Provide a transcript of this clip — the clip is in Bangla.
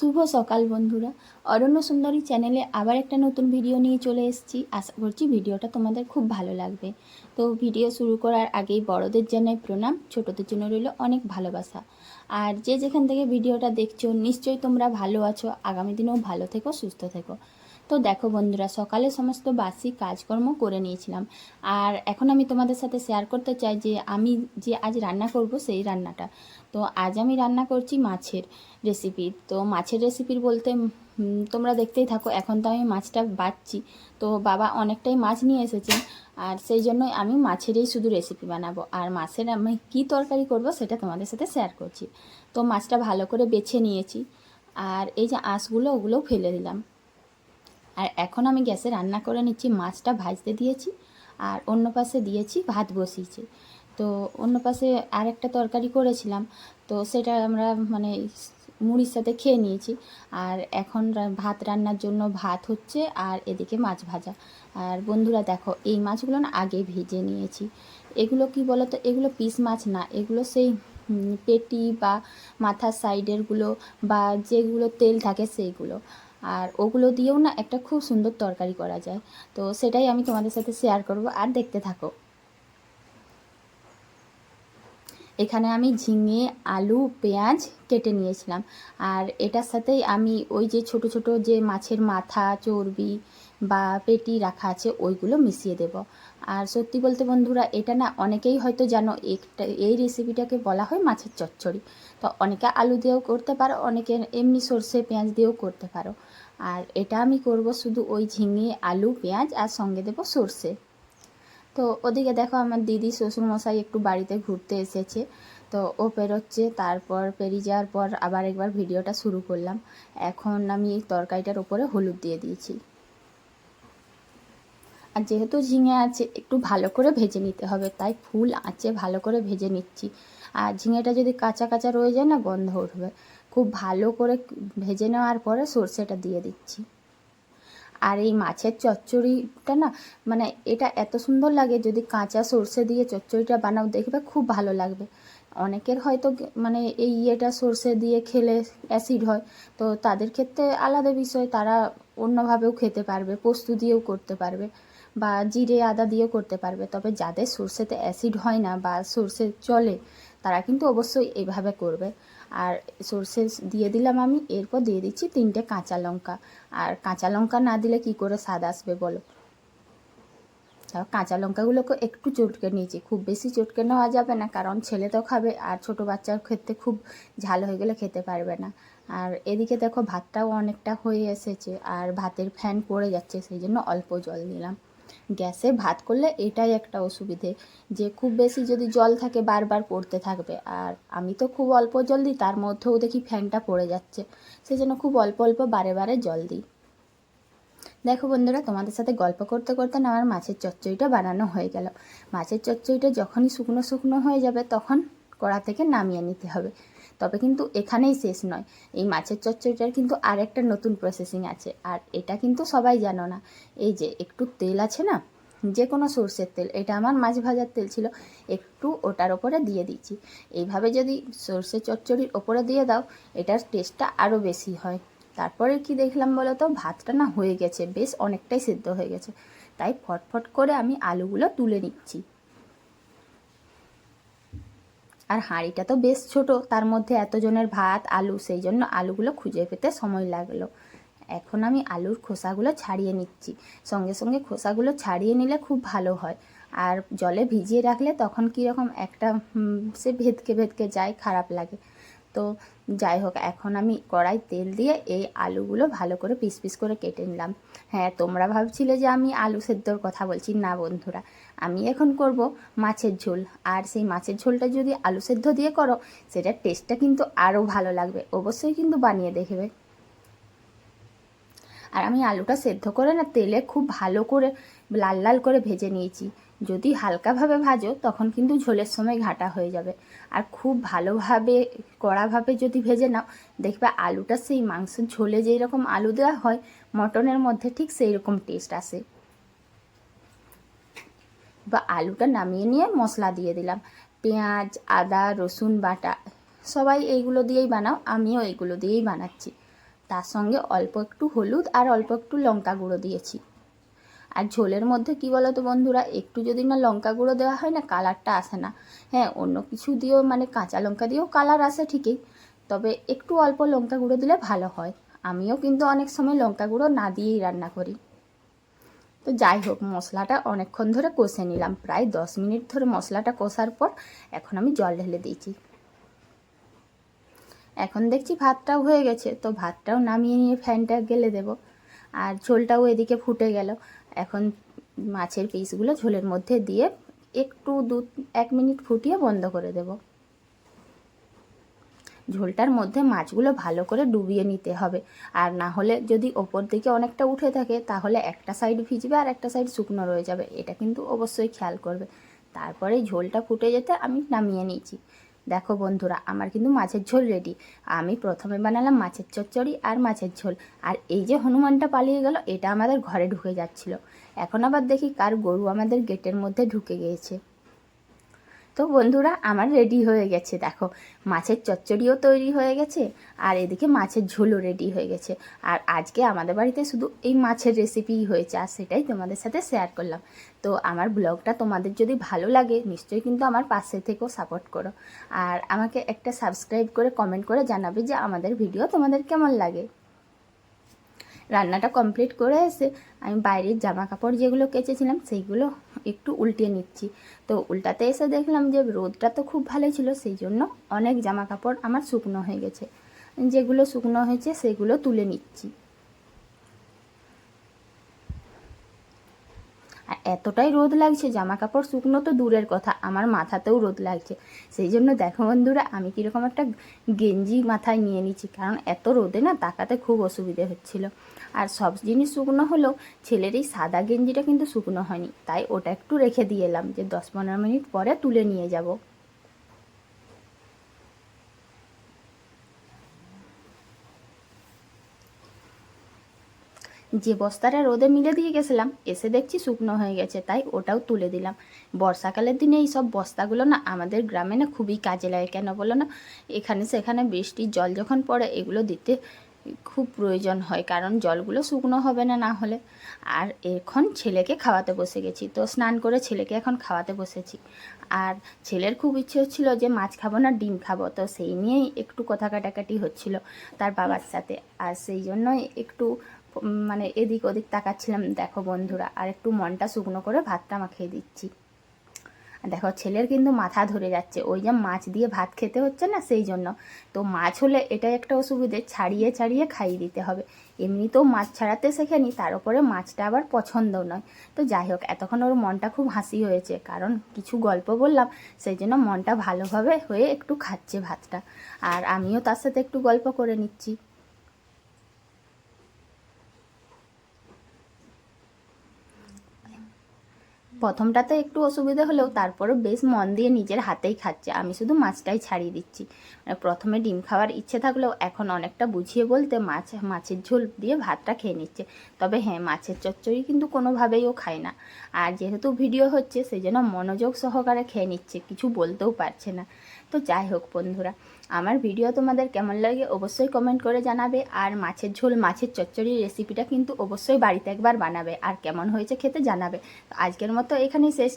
শুভ সকাল বন্ধুরা, অরণ্য সুন্দরী চ্যানেলে আবার একটা নতুন ভিডিও নিয়ে চলে এসেছি। আশা করছি ভিডিওটা তোমাদের খুব ভালো লাগবে। তো ভিডিও শুরু করার আগেই বড়দের জানাই প্রণাম, ছোটদের জন্য রইল অনেক ভালোবাসা। আর যে যেখান থেকে ভিডিওটা দেখছো নিশ্চয়ই তোমরা ভালো আছো, আগামী দিনেও ভালো থেকো, সুস্থ থেকো। তো দেখো বন্ধুরা, সকালে সমস্ত বাসি কাজকর্ম করে নিয়েছিলাম। আর এখন আমি তোমাদের সাথে শেয়ার করতে চাই যে আমি যে আজ রান্না করব সেই রান্নাটা। তো আজ আমি রান্না করছি মাছের রেসিপি। তো মাছের রেসিপির বলতে তোমরা দেখতেই থাকো। এখন তো আমি মাছটা বাছছি, তো বাবা অনেকটাই মাছ নিয়ে এসেছেন, আর সেই জন্যই আমি মাছেরই শুধু রেসিপি বানাবো। আর মাছের আমি কী তরকারি করব সেটা তোমাদের সাথে শেয়ার করছি। তো মাছটা ভালো করে বেছে নিয়েছি, আর এই যে আঁশগুলো ওগুলোও ফেলে দিলাম। আর এখন আমি গ্যাসে রান্না করে নিচ্ছি, মাছটা ভাজতে দিয়েছি আর অন্য পাশে দিয়েছি ভাত বসিয়েছি। তো অন্য পাশে আরেকটা তরকারি করেছিলাম, তো সেটা আমরা মানে মুড়ির সাথে খেয়ে নিয়েছি। আর এখন ভাত রান্নার জন্য ভাত হচ্ছে, আর এদিকে মাছ ভাজা। আর বন্ধুরা দেখো, এই মাছগুলো না আগে ভেজে নিয়েছি। এগুলো কি বলো তো, এগুলো পিস মাছ না, এগুলো সেই পেটি বা মাথার সাইডেরগুলো বা যেগুলো তেল থাকে সেইগুলো। আর ওগুলো দিয়েও না একটা খুব সুন্দর তরকারি করা যায়। তো সেটাই আমি তোমাদের সাথে শেয়ার করব, আর দেখতে থাকো। এখানে আমি ঝিঙে, আলু, পেঁয়াজ কেটে নিয়েছিলাম। আর এটার সাথেই আমি ওই যে ছোট ছোট যে মাছের মাথা, চর্বি বা পেটি রাখা আছে ওইগুলো মিশিয়ে দেব। আর সত্যি বলতে বন্ধুরা, এটা না অনেকেই হয়তো জানো, এই রেসিপিটাকে বলা হয় মাছের চচ্চড়ি। তো অনেকে আলু দিয়েও করতে পারো, অনেকে এমনি সর্ষে পেঁয়াজ দিয়েও করতে পারো। আর এটা আমি করব শুধু ওই ঝিঙে, আলু, পেঁয়াজ, আর সঙ্গে দেব সর্ষে। তো ওদিকে দেখো, আমার দিদি শ্বশুরমশাই একটু বাড়িতে ঘুরতে এসেছে, তো ও পেরোচ্ছে। তারপর পেরিয়ে যাওয়ার পর আবার একবার ভিডিওটা শুরু করলাম। এখন আমি এই তরকারিটার উপরে হলুদ দিয়ে দিয়েছি। আর যেহেতু ঝিঙে আছে, একটু ভালো করে ভেজে নিতে হবে, তাই ফুল আঁচে ভালো করে ভেজে নিচ্ছি। আর ঝিঙেটা যদি কাঁচা কাঁচা রয়ে যায় না, গন্ধ উঠবে। খুব ভালো করে ভেজে নেওয়ার পরে সর্ষেটা দিয়ে দিচ্ছি। আর এই মাছের চচ্চড়িটা না, মানে এটা এত সুন্দর লাগে, যদি কাঁচা সর্ষে দিয়ে চচ্চড়িটা বানাও দেখবে খুব ভালো লাগবে। অনেকের হয়তো মানে এই ইয়েটা সর্ষে দিয়ে খেলে অ্যাসিড হয়, তো তাদের ক্ষেত্রে আলাদা বিষয়, তারা অন্যভাবেও খেতে পারবে, পোস্ত দিয়েও করতে পারবে বা জিরে আদা দিয়েও করতে পারবে। তবে যাদের সর্ষেতে অ্যাসিড হয় না বা সর্ষে চলে, তারা কিন্তু অবশ্যই এইভাবে করবে। আর সর্ষে দিয়ে দিলাম আমি, এরপর দিয়ে দিচ্ছি 3টে কাঁচা লঙ্কা। আর কাঁচা লঙ্কা না দিলে কি করে স্বাদ আসবে বলো। তাও কাঁচা লঙ্কাগুলোকে একটু চটকে নিয়েছি, খুব বেশি চটকে নেওয়া যাবে না, কারণ ছেলে তো খাবে, আর ছোটো বাচ্চার ক্ষেত্রে খুব ঝাল হয়ে গেলে খেতে পারবে না। আর এদিকে দেখো, ভাতটাও অনেকটা হয়ে এসেছে, আর ভাতের ফ্যান পড়ে যাচ্ছে, সেই জন্য অল্প জল দিলাম। গ্যাসে ভাত করলে এটাই একটা অসুবিধে, যে খুব বেশি যদি জল থাকে বারবার পড়তে থাকবে। আর আমি তো খুব অল্প জল দিই, তার মধ্যেও দেখি ফ্যানটা পড়ে যাচ্ছে, সেই জন্য খুব অল্প অল্প বারে বারে জল দিই। দেখো বন্ধুরা, তোমাদের সাথে গল্প করতে করতে না আমার মাছের চচ্চড়িটা বানানো হয়ে গেল। মাছের চচ্চড়িটা যখনই শুকনো শুকনো হয়ে যাবে, তখন কড়া থেকে নামিয়ে নিতে হবে। তবে কিন্তু এখানেই শেষ নয়, এই মাছের চচ্চড়িটার কিন্তু আরেকটা নতুন প্রসেসিং আছে, আর এটা কিন্তু সবাই জানো না। এই যে একটু তেল আছে না, যে কোনো সর্ষের তেল, এটা আমার মাছ ভাজার তেল ছিল, একটু ওটার ওপরে দিয়ে দিচ্ছি। এইভাবে যদি সর্ষে চচ্চড়ির ওপরে দিয়ে দাও, এটার টেস্টটা আরও বেশি হয়। তারপরে কি দেখলাম বলো তো, ভাতটা না হয়ে গেছে, বেশ অনেকটাই সিদ্ধ হয়ে গেছে, তাই ফটফট করে আমি আলুগুলো তুলে নিচ্ছি। আর হাঁড়িটা তো বেশ ছোট, তার মধ্যে এতজনের ভাত, আলু, সেই জন্য আলুগুলো খুঁজে পেতে সময় লাগলো। এখন আমি আলুর খোসাগুলো ছাড়িয়ে নিচ্ছি। সঙ্গে সঙ্গে খোসাগুলো ছাড়িয়ে নিলে খুব ভালো হয়। আর জলে ভিজিয়ে রাখলে তখন কীরকম একটা সে ভেদকে ভেদকে যায়, খারাপ লাগে। তো যাই হোক, এখন আমি কড়াই তেল দিয়ে এই আলুগুলো ভালো করে পিস পিস করে কেটে নিলাম। হ্যাঁ, তোমরা ভাবছিলে যে আমি আলু সেদ্ধর কথা বলছি, না বন্ধুরা, আমি এখন করব মাছের ঝোল। আর সেই মাছের ঝোলটা যদি আলু সেদ্ধ দিয়ে করো, সেটার টেস্টটা কিন্তু আরও ভালো লাগবে, অবশ্যই কিন্তু বানিয়ে দেখবে। আর আমি আলুটা সেদ্ধ করে না তেলে খুব ভালো করে লাল লাল করে ভেজে নিয়েছি। যদি হালকাভাবে ভাজো তখন কিন্তু ঝোলের সময় ঘাঁটা হয়ে যাবে, আর খুব ভালোভাবে কড়াভাবে যদি ভেজে নাও, দেখবে আলুটা সেই মাংসের ঝোলে যেই রকম আলু দেওয়া হয় মটনের মধ্যে, ঠিক সেই রকম টেস্ট আসে। বা আলুটা নামিয়ে নিয়ে মশলা দিয়ে দিলাম, পেঁয়াজ, আদা, রসুন বাটা, সবাই এইগুলো দিয়েই বানাও, আমিও এইগুলো দিয়েই বানাচ্ছি। তার সঙ্গে অল্প একটু হলুদ আর অল্প একটু লঙ্কা গুঁড়ো দিয়েছি। আর ঝোলের মধ্যে কি বলো তো বন্ধুরা, একটু যদি না লঙ্কা গুঁড়ো দেওয়া হয় না, কালারটা আসে না। হ্যাঁ, অন্য কিছু দিয়েও মানে কাঁচা লঙ্কা দিয়েও কালার আসে ঠিকই, তবে একটু অল্প লঙ্কা গুঁড়ো দিলে ভালো হয়। আমিও কিন্তু অনেক সময় লঙ্কা গুঁড়ো না দিয়েই রান্না করি। তো যাই হোক, মশলাটা অনেকক্ষণ ধরে কষে নিলাম, প্রায় 10 মিনিট ধরে মশলাটা কষার পর এখন আমি জল ঢেলে দিয়েছি। এখন দেখছি ভাতটাও হয়ে গেছে, তো ভাতটাও নামিয়ে নিয়ে ফ্যানটা গেলে দেব। আর ঝোলটাও এদিকে ফুটে গেল। এখন মাছের পিসগুলো ঝোলের মধ্যে দিয়ে একটু 1 মিনিট ফুটিয়ে বন্ধ করে দেব। ঝোলটার মধ্যে মাছগুলো ভালো করে ডুবিয়ে নিতে হবে, আর না হলে যদি ওপর দিকে অনেকটা উঠে থাকে তাহলে একটা সাইড ভিজবে আর একটা সাইড শুকনো রয়ে যাবে, এটা কিন্তু অবশ্যই খেয়াল করবে। তারপরে ঝোলটা ফুটে যেতে আমি নামিয়ে নিয়েছি। দেখো বন্ধুরা, আমার কিন্তু মাছের ঝোল রেডি। আমি প্রথমে বানালাম মাছের চচ্চড়ি আর মাছের ঝোল, আর এই যে হনুমানটা পালিয়ে গেল, এটা আমাদের ঘরে ঢুকে যাচ্ছিল। এখন আবার দেখি কার গরু আমাদের গেটের মধ্যে ঢুকে গিয়েছে। তো বন্ধুরা, আমার রেডি হয়ে গেছে। দেখো, মাছের চচ্চড়িও তৈরি হয়ে গেছে আর এদিকে মাছের ঝোলও রেডি হয়ে গেছে। আর আজকে আমাদের বাড়িতে শুধু এই মাছের রেসিপিই হয়েছে, আর সেটাই তোমাদের সাথে শেয়ার করলাম। তো আমার ব্লগটা তোমাদের যদি ভালো লাগে নিশ্চয়ই কিন্তু আমার পাশে থেকেও সাপোর্ট করো, আর আমাকে একটা সাবস্ক্রাইব করে কমেন্ট করে জানাবে যে আমাদের ভিডিও তোমাদের কেমন লাগে। রান্নাটা কমপ্লিট করে এসে আমি বাইরের জামা কাপড় যেগুলো কেচেছিলাম সেইগুলো একটু উল্টিয়ে নিচ্ছি। তো উল্টাতে এসে দেখলাম যে রোদটা তো খুব ভালো ছিল, সেই জন্য অনেক জামা কাপড় আমার শুকনো হয়ে গেছে। যেগুলো শুকনো হয়েছে সেগুলো তুলে নিচ্ছি। আর এতটাই রোদ লাগছে, জামা কাপড় শুকনো তো দূরের কথা, আমার মাথাতেও রোদ লাগছে। সেই জন্য দেখো বন্ধুরা, আমি কীরকম একটা গেঞ্জি মাথায় নিয়ে নিচ্ছি, কারণ এত রোদে না তাকাতে খুব অসুবিধে হচ্ছিল। আর সব জিনিস শুকনো হলেও ছেলের এই সাদা গেঞ্জিটা কিন্তু শুকনো হয়নি, তাই ওটা একটু রেখে দিয়ে এলাম যে 10-15 মিনিট পরে তুলে নিয়ে যাব। যে বস্তাটা রোদে মিলে দিয়ে গেছিলাম এসে দেখছি শুকনো হয়ে গেছে, তাই ওটাও তুলে দিলাম। বর্ষাকালের দিনে এই সব বস্তাগুলো না আমাদের গ্রামে না খুবই কাজে লাগে, কেন বলো না, এখানে সেখানে বৃষ্টির জল যখন পড়ে এগুলো দিতে খুব প্রয়োজন হয়, কারণ জলগুলো শুকনো হবে না না হলে। আর এখন ছেলেকে খাওয়াতে বসে গেছি, তো স্নান করে ছেলেকে এখন খাওয়াতে বসেছি। আর ছেলের খুব ইচ্ছে হচ্ছিল যে মাছ খাবো না ডিম খাবো, তো সেই নিয়েই একটু কথা কাটাকাটি হচ্ছিল তার বাবার সাথে, আর সেই জন্যই একটু মানে এদিক ওদিক তাকাচ্ছিলাম। দেখো বন্ধুরা, আর একটু মনটা শুকনো করে ভাতটা মাখিয়ে দিচ্ছি। দেখো, ছেলের কিন্তু মাথা ধরে যাচ্ছে, ওই যে মাছ দিয়ে ভাত খেতে হচ্ছে না, সেই জন্য। তো মাছ হলে এটাই একটা অসুবিধে, ছাড়িয়ে ছাড়িয়ে খাইয়ে দিতে হবে। এমনিতেও মাছ ছাড়াতে শেখেনি, তার উপরে মাছটা আবার পছন্দও নয়। তো যাই হোক, এতক্ষণ ওর মনটা খুব হাসি হয়েছে, কারণ কিছু গল্প বললাম, সেই জন্য মনটা ভালোভাবে হয়ে একটু খাচ্ছে ভাতটা। আর আমিও তার সাথে একটু গল্প করে নিচ্ছি। প্রথমটাতে একটু অসুবিধা হলেও তারপরে বেশ মন দিয়ে নিজের হাতেই খাচ্ছে, আমি শুধু মাছটাই ছাড়িয়ে দিচ্ছি। প্রথমে ডিম খাওয়ার ইচ্ছে থাকলেও এখন অনেকটা বুঝিয়ে বলতে মাছের ঝোল দিয়ে ভাতটা খেয়ে নিচ্ছে। তবে হ্যাঁ, মাছের চচ্চড়ি কিন্তু কোনোভাবেই ও খায় না, আর যেহেতু ভিডিও হচ্ছে সেই জন্য মনোযোগ সহকারে খেয়ে নিচ্ছে, কিছু বলতেও পারছে না। তো যাই হোক বন্ধুরা, আমার ভিডিও তোমাদের কেমন লাগে অবশ্যই কমেন্ট করে জানাবে, আর মাছের ঝোল মাছের চচ্চড়ির রেসিপিটা কিন্তু অবশ্যই বাড়িতে একবার বানাবে, আর কেমন হয়েছে খেতে জানাবে। তো আজকের মতো এখানেই শেষ।